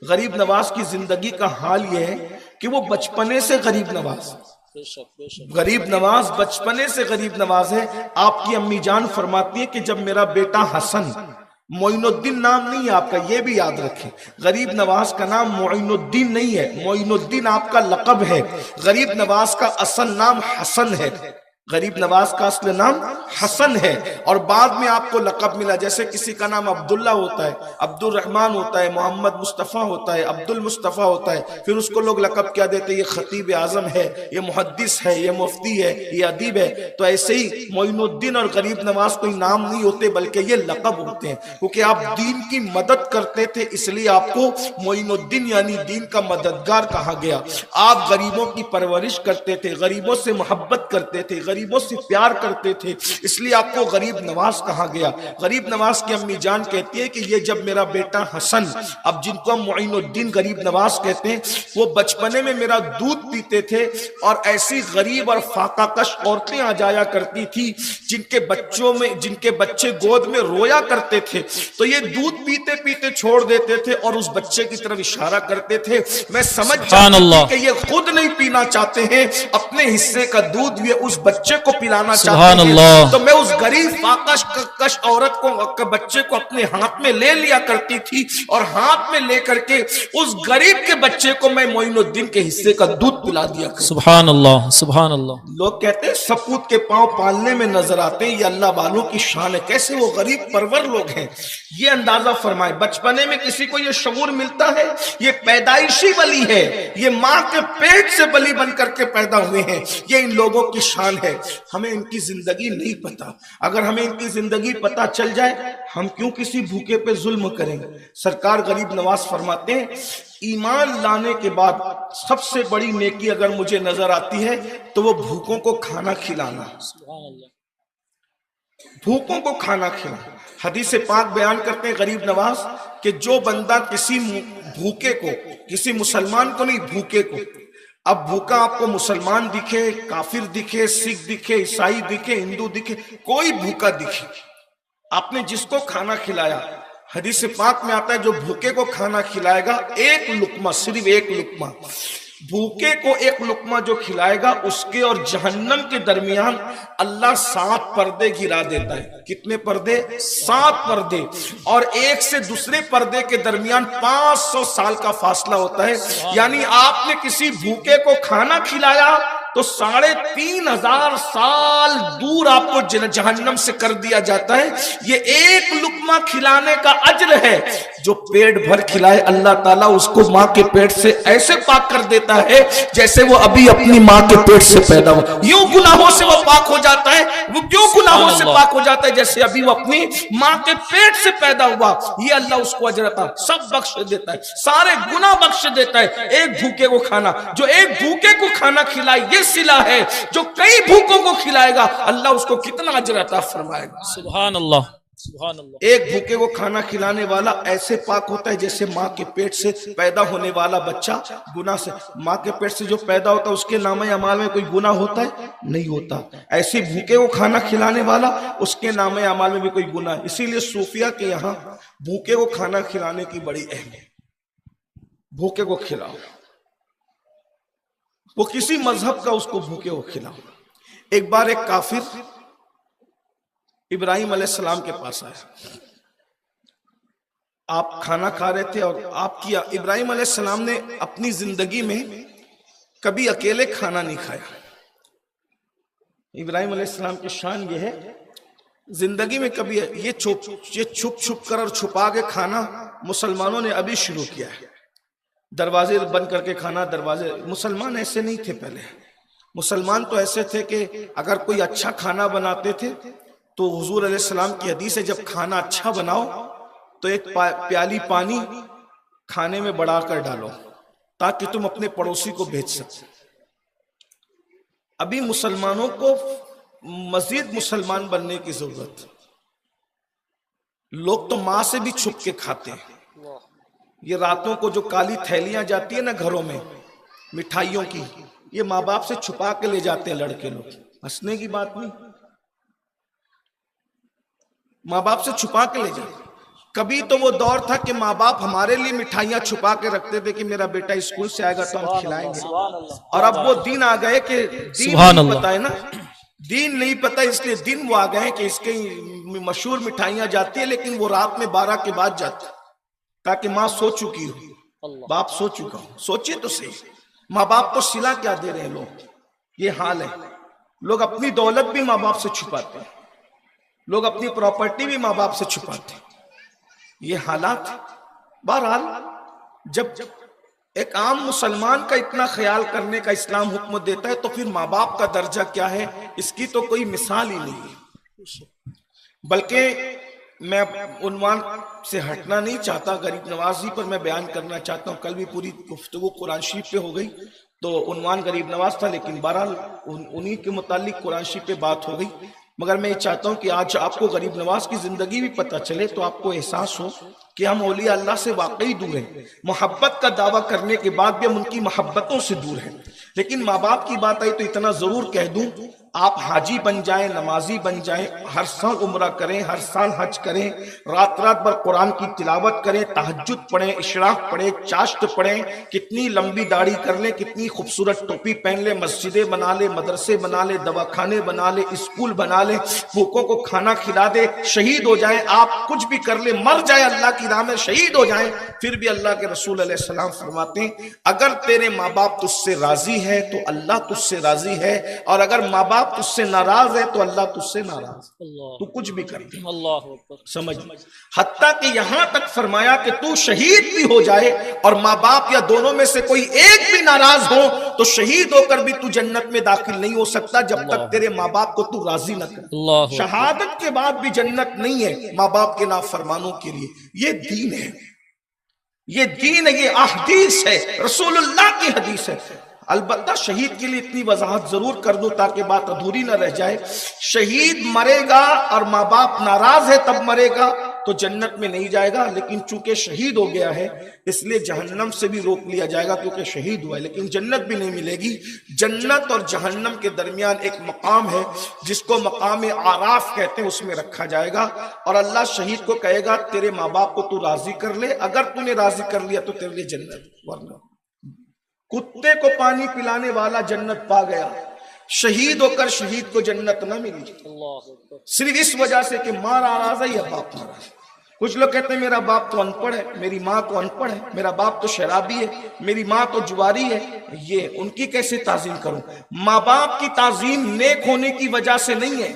गरीब नवाज की जिंदगी का हाल यह है कि वो बचपने से गरीब नवाज, गरीब नवाज बचपने से गरीब नवाज है। आपकी अम्मी जान फरमाती है कि जब मेरा बेटा हसन, मोइनुद्दीन नाम नहीं है आपका, ये भी याद रखें, गरीब नवाज का नाम मोइनुद्दीन नहीं है, मोइनुद्दीन आपका लक़ब है। गरीब नवाज का असल नाम हसन है, गरीब नवाज का असल नाम हसन है और बाद में आपको लक़ब मिला। जैसे किसी का नाम अब्दुल्ला होता है, अब्दुल रहमान होता है, मोहम्मद मुस्तफ़ा होता है, अब्दुल मुस्तफ़ा होता है, फिर उसको लोग लक़ब क्या देते हैं, ये खतीब आज़म है, ये मुहद्दिस है, ये मुफ्ती है, ये अदीब है। तो ऐसे ही मोइनुद्दीन और गरीब नवाज कोई नाम नहीं होते बल्कि ये लक़ब होते हैं, क्योंकि आप दीन की मदद करते थे इसलिए आपको मोइनुद्दीन यानी दीन का मददगार कहा गया। आप गरीबों की परवरिश करते थे, गरीबों से मोहब्बत करते थे, गरीबों से प्यार करते थे, इसलिए आपको गरीब नवाज कहा गया। गरीब नवाज की अम्मी जान कहती है कि ये जब मेरा बेटा हसन, अब जिनको हम मोइनुद्दीन गरीब नवाज कहते हैं, वो बचपने में मेरा दूध पीते थे और ऐसी गरीब और फाकाकश औरतें आ जाया करती थी जिनके बच्चे गोद में रोया करते थे, तो ये दूध पीते पीते छोड़ देते थे और उस बच्चे की तरफ इशारा करते थे। मैं समझ जाती थी कि ये खुद नहीं पीना चाहते हैं, अपने हिस्से का दूध ये उस बच्चे को पिलाना चाहते हैं। तो मैं उस गरीब फाकाकश औरत को, बच्चे को अपने हाथ में ले लिया करती थी और हाथ में लेकर के उस गरीब के बच्चे को मैं मोइनुद्दीन के हिस्से का दूध पिला दिया। सुभान अल्लाह, सुभान अल्लाह। लोग कहते हैं सपूत के पांव पालने में नजर आते हैं, ये अल्लाह वालों की शान है, कैसे वो गरीब परवर लोग हैं। ये अंदाजा फरमाए, बचपने में किसी को ये शऊर मिलता है, ये पैदाइशी बली है, ये माँ के पेट से बली बन करके पैदा हुए हैं, ये इन लोगों की शान है। हमें इनकी जिंदगी नहीं पता, अगर हमें इनकी जिंदगी पता चल जाए हम क्यों किसी भूखे पे जुल्म करेंगे। सरकार गरीब नवाज फरमाते हैं, ईमान लाने के बाद सबसे बड़ी नेकी अगर मुझे नजर आती है तो वो भूखों को खाना खिलाना, भूखों को खाना खिलाना। हदीस पाक बयान करते हैं गरीब नवाज कि जो बंदा किसी भूखे को, किसी मुसलमान को नहीं, भूखे को, अब भूखा आपको मुसलमान दिखे, काफिर दिखे, सिख दिखे, ईसाई दिखे, हिंदू दिखे, कोई भूखा दिखे, आपने जिसको खाना खिलाया, हदीस पाक में आता है जो भूखे को खाना खिलाएगा एक लुकमा, सिर्फ एक लुकमा, भूखे को एक लुकमा जो खिलाएगा उसके और जहन्नम के दरमियान अल्लाह 7 पर्दे गिरा देता है। कितने पर्दे? 7 पर्दे। और एक से दूसरे पर्दे के दरमियान 500 साल का फासला होता है। यानी आपने किसी भूखे को खाना खिलाया तो 3,500 साल दूर आपको जहन्नम से कर दिया जाता है। ये एक लुकमा खिलाने का अज्र है। जो पेट भर खिलाए अल्लाह ताला उसको माँ के पेट से ऐसे पाक कर देता है जैसे वो अभी अपनी माँ के पेट से पैदा हुआ। यूं गुनाहों से वो पाक हो जाता है, वो क्यों गुनाहों से पाक हो जाता है? जैसे अभी वो अपनी माँ के पेट से पैदा हुआ। ये अल्लाह उसको अजरता सब बख्श देता है, सारे गुनाह बख्श देता है। एक भूखे को खाना, जो एक भूखे को खाना खिलाए ये सिला है, जो कई भूखों को खिलाएगा अल्लाह उसको कितना अजर अता फरमाएगा। सुभान अल्लाह, सुभान अल्लाह। एक भूखे को खाना खिलाने वाला ऐसे पाक होता है जैसे माँ के पेट से पैदा होने वाला बच्चा गुनाह से, माँ के पेट से जो पैदा होता है उसके नामे अमाल में कोई गुनाह होता है? नहीं होता। ऐसे भूखे को खाना खिलाने वाला उसके नामे अमाल में भी कोई गुनाह है। इसीलिए सूफिया के यहाँ भूखे को खाना खिलाने की बड़ी अहमियत। भूखे को खिलाओ, वो किसी मजहब का, उसको भूखे को खिलाओ। एक बार एक काफिर इब्राहिम अलैहिस्सलाम के पास आया, आप खाना खा रहे थे और आपकी इब्राहिम अलैहिस्सलाम ने अपनी जिंदगी में कभी अकेले खाना नहीं खाया। इब्राहिम अलैहिस्सलाम की शान ये है, जिंदगी में कभी ये छुप छुप कर और छुपा के खाना मुसलमानों ने अभी शुरू किया है। दरवाजे बंद करके खाना, दरवाजे, मुसलमान ऐसे नहीं थे पहले। मुसलमान तो ऐसे थे कि अगर कोई अच्छा खाना बनाते थे तो हुजूर अलैहिस्सलाम की हदीस है, जब खाना अच्छा बनाओ तो एक प्याली पानी खाने में बढ़ाकर डालो ताकि तुम अपने पड़ोसी को भेज सको। अभी मुसलमानों को मजीद मुसलमान बनने की जरूरत। लोग तो माँ से भी छुप के खाते हैं। ये रातों को जो काली थैलियां जाती है ना घरों में मिठाइयों की, ये माँ बाप से छुपा के ले जाते हैं लड़के लोग। हंसने की बात नहीं, माँ बाप से छुपा के ले जाते। कभी तो वो दौर था कि माँ बाप हमारे लिए मिठाइयाँ छुपा के रखते थे कि मेरा बेटा स्कूल से आएगा तो हम खिलाएंगे, और अब वो दिन आ गए कि दीन नहीं पता है ना, दीन नहीं पता, इसलिए दिन वो आ गए कि इसके मशहूर मिठाइयाँ जाती है लेकिन वो रात में 12 के बाद जाती ताकि माँ सो चुकी हो, बाप सो चुका हो। सोचिए तो सही, माँ बाप को सिला क्या दे रहे हैं लोग, ये हाल है। लोग अपनी दौलत भी माँ बाप से छुपाते हैं, लोग अपनी प्रॉपर्टी भी माँ बाप से छुपाते हैं, ये हालात। बहरहाल जब एक आम मुसलमान का इतना ख्याल करने का इस्लाम हुक्म देता है तो फिर माँ बाप का दर्जा क्या है, इसकी तो कोई मिसाल ही नहीं है। बल्कि मैं उन्वान से हटना नहीं चाहता, गरीब नवाजी पर मैं बयान करना चाहता हूँ। कल भी पूरी गुफ्तगू कुरान शरीफ पे हो गई तो उन्वान गरीब नवाज था, लेकिन बहरहाल उन्हीं के मुतालिक कुरान शरीफ पे बात हो गई। मगर मैं ये चाहता हूँ कि आज आपको गरीब नवाज की जिंदगी भी पता चले तो आपको एहसास हो कि हम औलिया अल्लाह से वाकई दूर हैं। मोहब्बत का दावा करने के बाद भी हम उनकी मोहब्बतों से दूर हैं। लेकिन माँ बाप की बात आई तो इतना जरूर कह दूं, आप हाजी बन जाएं, नमाजी बन जाएं, हर साल उम्रा करें, हर साल हज करें, रात रात भर कुरान की तिलावत करें, तहज्जुद पढ़ें, इशराक पढ़ें, चाश्त पढ़ें, कितनी लंबी दाढ़ी कर लें, कितनी खूबसूरत टोपी पहन ले, मस्जिदें बना ले, मदरसे बना ले, दवाखाने बना ले, स्कूल बना ले, भूखों को खाना खिला दे, शहीद हो जाए, आप कुछ भी कर ले, मर जाए अल्लाह की राह में, शहीद हो जाए, फिर भी अल्लाह के रसूल अलैहि सलाम फरमाते हैं अगर तेरे माँ बाप तुझसे राजी है तो अल्लाह तुझसे राजी है, और अगर माँ बाप तुझसे नाराज है तो अल्लाह तुझसे नाराज। तू कुछ भी कर दे, समझ। हत्ता कि यहां तक फरमाया कि तू शहीद भी हो जाए और माँ बाप या दोनों में से कोई एक भी नाराज हो तो शहीद होकर भी तू जन्नत में दाखिल नहीं हो सकता जब तक तेरे माँ बाप को तू राजी न कर। शहादत के बाद भी जन्नत नहीं है माँ बाप के नाफरमानों के लिए। ये दीन है, ये दीन है, ये अहदीस है, रसूलुल्लाह की हदीस है। अलबत्ता शहीद के लिए इतनी वजाहत जरूर कर दूं ताकि बात अधूरी न रह जाए। शहीद मरेगा और माँ बाप नाराज है तब मरेगा तो जन्नत में नहीं जाएगा, लेकिन चूंकि शहीद हो गया है इसलिए जहन्नम से भी रोक लिया जाएगा क्योंकि शहीद हुआ है, लेकिन जन्नत भी नहीं मिलेगी। जन्नत और जहन्नम के दरमियान एक मकाम है जिसको मकाम आराफ कहते हैं, उसमें रखा जाएगा और अल्लाह शहीद को कहेगा तेरे माँ बाप को तू राजी कर ले, अगर तूने राजी कर लिया तो तेरे लिए जन्नत, वरना कुत्ते को पानी पिलाने वाला जन्नत पा गया, शहीद होकर शहीद को जन्नत ना मिली, सिर्फ इस वजह से कि माँ नाराज है या बाप नाराज। कुछ लोग कहते हैं मेरा बाप तो अनपढ़ है, मेरी माँ तो अनपढ़ है, मेरा बाप तो शराबी है, मेरी माँ तो जुआरी है, ये उनकी कैसे ताजीम करूं? माँ बाप की ताजीम नेक होने की वजह से नहीं है,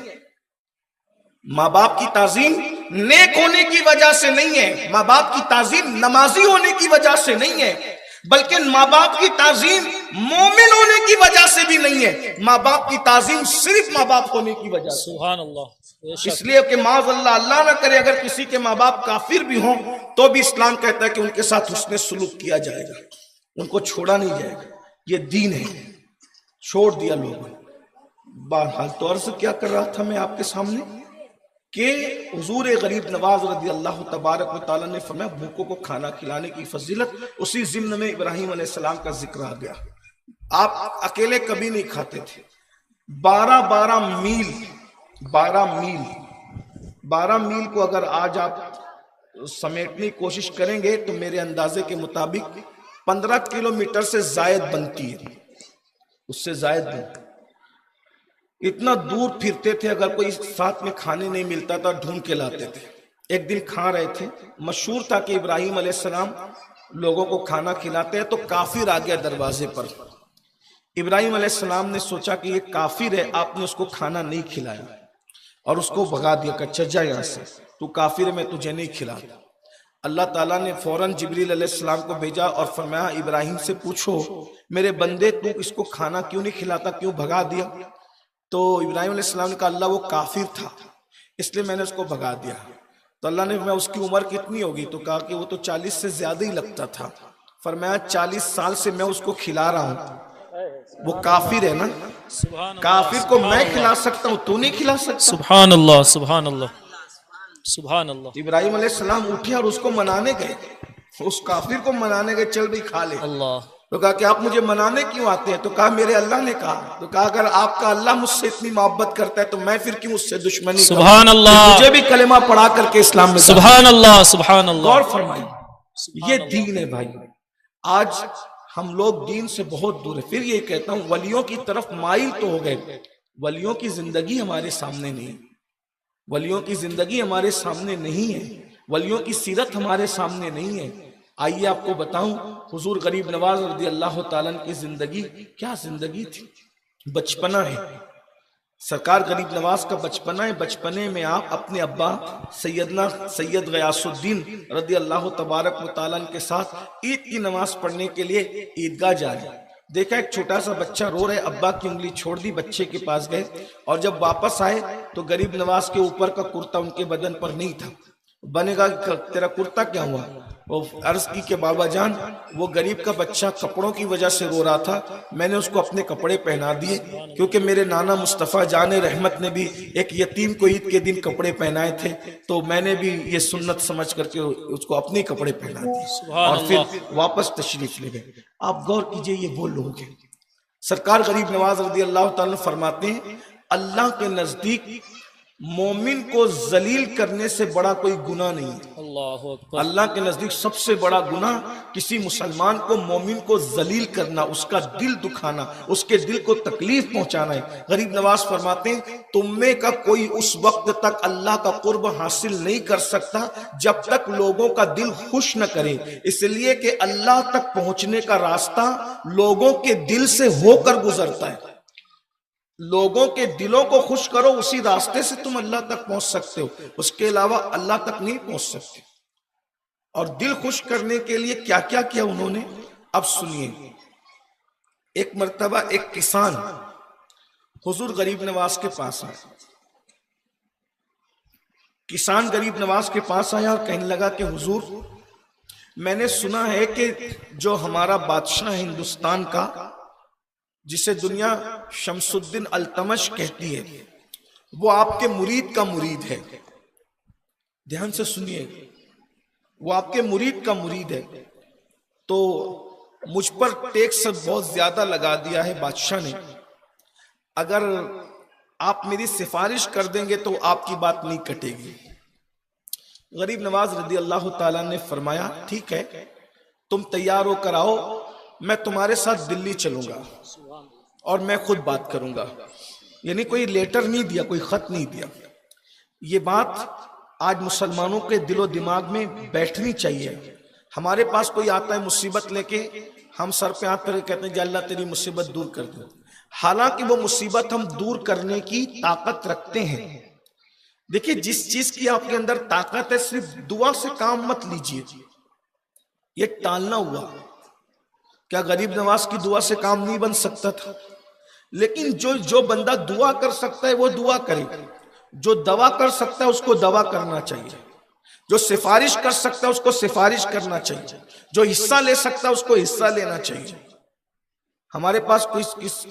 माँ बाप की ताजीम नेक होने की वजह से नहीं है, माँ बाप की ताजीम नमाजी होने की वजह से नहीं है, बल्कि माँ बाप की ताजीम मोमिन होने की वजह से भी नहीं है, माँ बाप की ताजीम सिर्फ माँ बाप होने की वजह से। सुभान अल्लाह। इसलिए कि माज़अल्लाह अल्लाह ना करे अगर किसी के माँ बाप काफिर भी हों तो भी इस्लाम कहता है कि उनके साथ हुस्ने सुलूक किया जाएगा, उनको छोड़ा नहीं जाएगा। ये दीन है, छोड़ दिया लोगों ने। बहरहाल तो अर्ज क्या कर रहा था मैं आपके सामने कि हुजूर गरीब नवाज रज़ी अल्लाह तबारक व तआला ने फरमाया भूखों को खाना खिलाने की फजीलत, उसी ज़िम्न में इब्राहिम अलैहिस्सलाम का जिक्र आ गया। आप अकेले कभी नहीं खाते थे, 12 मील को अगर आज आप समेटने की कोशिश करेंगे तो मेरे अंदाजे के मुताबिक 15 किलोमीटर से जायद बनती है, उससे जायद बनती। इतना दूर फिरते थे, अगर कोई साथ में खाने नहीं मिलता था ढूंढ के लाते थे। एक दिन खा रहे थे, मशहूर था कि इब्राहिम अलैहिस्सलाम लोगों को खाना खिलाते हैं तो काफिर आ गया दरवाजे पर। इब्राहिम अलैहिस्सलाम ने सोचा कि ये काफिर है, आपने उसको खाना नहीं खिलाया और उसको भगा दिया, कच्चा जा यहाँ से, तू काफिर है, मैं तुझे नहीं खिलाता। अल्लाह ताला ने फौरन जिब्रील अलैहिस्सलाम को भेजा और फरमाया इब्राहिम से पूछो मेरे बंदे तू इसको खाना क्यों नहीं खिलाता, क्यों भगा दिया? तो इब्राहिम अलैहिस्सलाम ने कहा अल्लाह वो काफिर था इसलिए मैंने उसको भगा दिया। तो अल्लाह ने फरमाया उसकी उम्र कितनी होगी? तो कहा कि वो तो 40 से ज्यादा ही लगता था। फरमाया 40 साल से मैं उसको खिला रहा हूँ, वो काफिर है ना, काफिर को मैं खिला सकता हूँ, तू नहीं खिला सकता। सुभान अल्लाह, सुभान अल्लाह, सुभान अल्लाह। इब्राहिम अलैहिस्सलाम उठे और उसको मनाने गए, उस काफिर को मनाने गए, चल भाई खा ले। अल्लाह। तो कहा कि आप मुझे मनाने क्यों आते हैं? तो कहा मेरे अल्लाह ने कहा। तो कहा अगर आपका अल्लाह मुझसे इतनी मोहब्बत करता है तो मैं फिर क्यों उससे दुश्मनी? सुभान अल्लाह। मुझे भी कलेमा पढ़ा करके इस्लाम में। सुभान अल्लाह, सुभान अल्लाह। गौर फरमाइए, ये दीन है भाई। आज हम लोग दीन से बहुत दूर है। फिर ये कहता हूं, वलियों की तरफ माइल तो हो गए, वलियों की जिंदगी हमारे सामने नहीं है, वलियों की जिंदगी हमारे सामने नहीं है, वलियों की सीरत हमारे सामने नहीं है। आइए आपको बताऊं, हुजूर गरीब नवाज रज़ी अल्लाह ताला की जिंदगी क्या जिंदगी थी। बचपना है, सरकार गरीब नवाज का बचपना है। बचपने में आप अपने अब्बा सैयद गयासुद्दीन रज़ी अल्लाह तबारक व तआला के साथ ईद की नमाज पढ़ने के लिए ईदगाह जा रहे हैं। देखा एक छोटा सा बच्चा रो रहा है, अब्बा की उंगली छोड़ दी, बच्चे के पास गए और जब वापस आए तो गरीब नवाज के ऊपर का कुर्ता उनके बदन पर नहीं था। बनेगा तेरा कुर्ता क्या हुआ? वो अर्ज की के बाबा जान, वो गरीब का बच्चा कपड़ों की वजह से रो रहा था, मैंने उसको अपने कपड़े पहना दिए, क्योंकि मेरे नाना मुस्तफ़ा जान रहमत ने भी एक यतीम को ईद के दिन कपड़े पहनाए थे, तो मैंने भी ये सुन्नत समझ करके उसको अपने कपड़े पहना दिए और फिर वापस तशरीफ ले गए। आप गौर कीजिए, ये वो लोग हैं। सरकार गरीब नवाज रज़ी अल्लाह ताला फरमाते हैं, अल्लाह के नजदीक मोमिन को जलील करने से बड़ा कोई गुनाह नहीं है। अल्लाहु अकबर। अल्लाह के नजदीक सबसे बड़ा गुनाह किसी मुसलमान को, मोमिन को जलील करना, उसका दिल दुखाना, उसके दिल को तकलीफ पहुंचाना है। गरीब नवाज फरमाते हैं, तुम में का कोई उस वक्त तक अल्लाह का कुर्ब हासिल नहीं कर सकता जब तक लोगों का दिल खुश न करे, इसलिए कि अल्लाह तक पहुंचने का रास्ता लोगों के दिल से होकर गुजरता है। लोगों के दिलों को खुश करो, उसी रास्ते से तुम अल्लाह तक पहुंच सकते हो, उसके अलावा अल्लाह तक नहीं पहुंच सकते। और दिल खुश करने के लिए क्या क्या किया उन्होंने, अब सुनिए। एक मर्तबा एक किसान हुजूर गरीब नवाज के पास आया। किसान गरीब नवाज के पास आया और कहने लगा कि हुजूर, मैंने सुना है कि जो हमारा बादशाह है हिंदुस्तान का, जिसे दुनिया शमसुद्दीन अल्तमश कहती है, वो आपके मुरीद का मुरीद है। ध्यान से सुनिए, वो आपके मुरीद का मुरीद है। तो मुझ पर टैक्स बहुत ज्यादा लगा दिया है बादशाह ने, अगर आप मेरी सिफारिश कर देंगे तो आपकी बात नहीं कटेगी। गरीब नवाज रज़ी अल्लाह ताला ने फरमाया, ठीक है, तुम तैयार होकर आओ, मैं तुम्हारे साथ दिल्ली चलूंगा और मैं खुद बात करूंगा। यानी कोई लेटर नहीं दिया, कोई खत नहीं दिया। ये बात आज मुसलमानों के दिलो दिमाग में बैठनी चाहिए। हमारे पास कोई आता है मुसीबत लेके, हम सर पे हाथ पर कहते हैं अल्लाह तेरी मुसीबत दूर कर दो, हालांकि वो मुसीबत हम दूर करने की ताकत रखते हैं। देखिए, जिस चीज की आपके अंदर ताकत है, सिर्फ दुआ से काम मत लीजिए, ये टालना हुआ। क्या गरीब नवाज की दुआ से काम नहीं बन सकता था? लेकिन जो बंदा दुआ कर सकता है वो दुआ करे, जो दवा कर सकता है उसको दवा करना चाहिए, जो सिफारिश कर सकता है उसको सिफारिश करना चाहिए, जो हिस्सा ले सकता है उसको हिस्सा लेना चाहिए। हमारे पास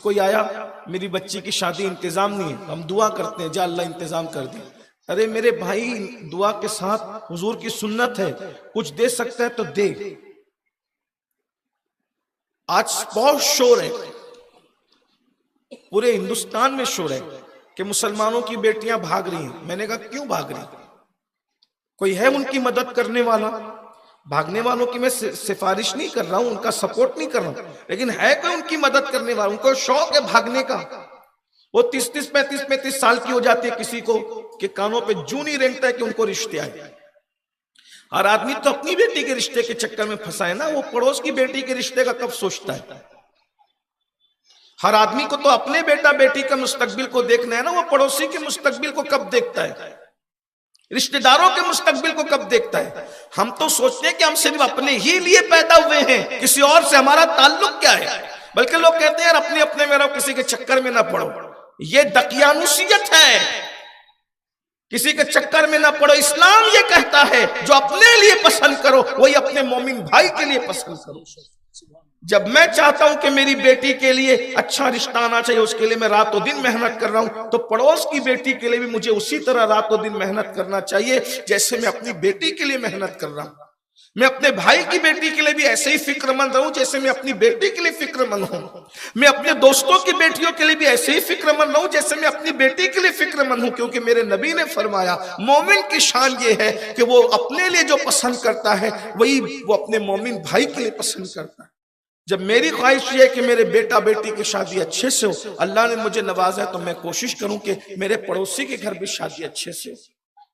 कोई आया, मेरी बच्ची की शादी इंतजाम नहीं है, हम दुआ करते हैं जा अल्लाह इंतजाम कर दे। अरे मेरे भाई, दुआ के साथ हुजूर की सुन्नत है, कुछ दे सकता है तो दे। आज बहुत शोर है, पूरे हिंदुस्तान में शोर है कि मुसलमानों की बेटियां भाग रही हैं। मैंने कहा क्यों भाग रही? कोई है उनकी मदद करने वाला? भागने वालों की मैं सिफारिश नहीं कर रहा हूं, उनका सपोर्ट नहीं कर रहा हूं, लेकिन है कोई उनकी मदद करने वाला? उनको शौक है भागने का। वो 30-30, 35-35 साल की हो जाती है, किसी को के कानों पे जूं नहीं रेंगता है कि उनको रिश्ते आए। हर आदमी तो अपनी बेटी के रिश्ते के चक्कर में फंसा है ना, वो पड़ोस की बेटी के रिश्ते का कब सोचता है? हर आदमी को तो अपने बेटा बेटी का मुस्तकबिल को देखना है ना, वो पड़ोसी के मुस्तकबिल को कब देखता है? रिश्तेदारों के मुस्तकबिल को कब देखता है? हम तो सोचते हैं कि हम सिर्फ अपने ही लिए पैदा हुए हैं, किसी और से हमारा ताल्लुक क्या है? बल्कि लोग कहते हैं यार अपने अपने में रहो, किसी के चक्कर में ना पड़ो। ये दकियानुसियत है, किसी के चक्कर में ना पड़ो। इस्लाम ये कहता है जो अपने लिए पसंद करो वही अपने मोमिन भाई के लिए पसंद करो। जब मैं चाहता हूं कि मेरी बेटी के लिए अच्छा रिश्ता आना चाहिए, उसके लिए मैं रातों दिन मेहनत कर रहा हूं, तो पड़ोस की बेटी के लिए भी मुझे उसी तरह रातों दिन मेहनत करना चाहिए जैसे मैं अपनी बेटी के लिए मेहनत कर रहा हूं। मैं अपने भाई की बेटी के लिए भी ऐसे ही फिक्रमंद रहूं जैसे मैं अपनी बेटी के लिए फिक्रमंद हूं। मैं अपने दोस्तों की बेटियों के लिए भी ऐसे ही फिक्रमंद रहूं जैसे मैं अपनी बेटी के लिए फिक्रमंद हूं, क्योंकि मेरे नबी ने फरमाया मोमिन की शान ये है कि वो अपने लिए जो पसंद करता है वही वो अपने मोमिन भाई के लिए पसंद करता है। जब मेरी ख्वाहिश ये है कि मेरे बेटा बेटी की शादी अच्छे से हो, अल्लाह ने मुझे नवाजा तो मैं कोशिश करूं कि मेरे पड़ोसी के घर भी शादी अच्छे से हो,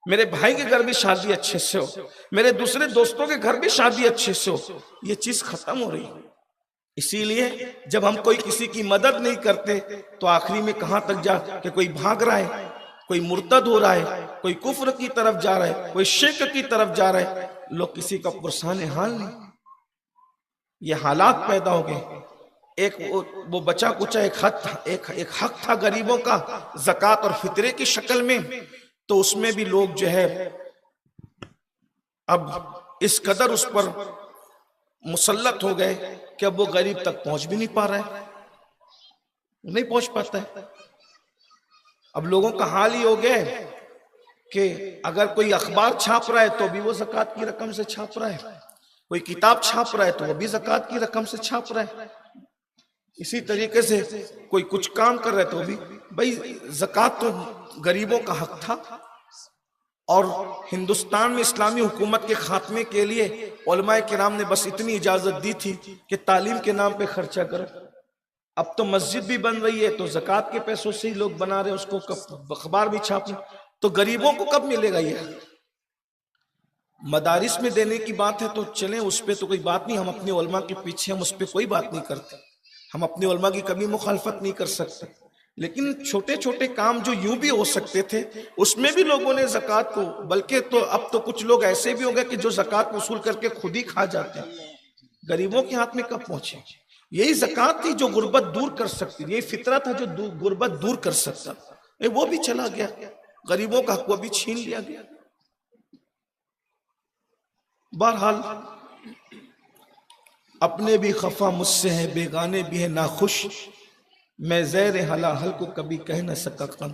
मेरे भाई के घर भी शादी अच्छे से हो, मेरे दूसरे दोस्तों के घर भी शादी अच्छे से हो। ये चीज खत्म हो रही है। इसीलिए जब हम कोई किसी की मदद नहीं करते तो आखिरी में कहां तक जा कि कोई भाग रहा है, कोई मुर्तद हो रहा है, कोई कुफ्र की तरफ जा रहा है, कोई शिर्क की तरफ जा रहा है, लोग किसी का पुरसान हाल नहीं। ये हालात पैदा हो गए। एक वो बचा कुचा एक हक था गरीबों का, ज़कात और फितरे की शक्ल में, तो उसमें भी लोग जो है अब इस कदर उस पर मुसल्लत हो गए कि अब वो गरीब तक पहुंच भी नहीं पा रहा है, नहीं पहुंच पाता है। अब लोगों का हाल ही हो गया कि अगर कोई अखबार छाप रहा है तो भी वो ज़कात की रकम से छाप रहा है, कोई किताब छाप रहा है तो वो भी ज़कात की रकम से छाप रहा है। इसी तरीके से कोई कुछ काम कर रहा है तो भी भाई ज़कात तो गरीबों का हक था। और हिंदुस्तान में इस्लामी हुकूमत के खात्मे के लिए उलमाए किराम ने बस इतनी इजाजत दी थी कि तालीम के नाम पे खर्चा करो। अब तो मस्जिद भी बन रही है तो ज़कात के पैसों से ही लोग बना रहे हैं उसको, कब अखबार भी छापना, तो गरीबों को कब मिलेगा ये? मदारिस में देने की बात है तो चलें, उस पर तो कोई बात नहीं, हम अपने उलमा के पीछे, हम उस पर कोई बात नहीं करते, हम अपने उलमा की कभी मुखालफत नहीं कर सकते। लेकिन छोटे छोटे काम जो यूं भी हो सकते थे उसमें भी लोगों ने ज़कात को, बल्कि तो अब तो कुछ लोग ऐसे भी हो गए कि जो ज़कात वसूल करके खुद ही खा जाते हैं, गरीबों के हाथ में कब पहुंचे? यही ज़कात थी जो गुर्बत दूर कर सकती, यही फितरा था जो गुर्बत दूर कर सकता, वो भी चला गया, गरीबों का हक वो भी छीन लिया गया। बहरहाल अपने भी खफा मुझसे है, बेगाने भी है नाखुश, मैं ज़ैर हला हल को कभी कह न सका कम।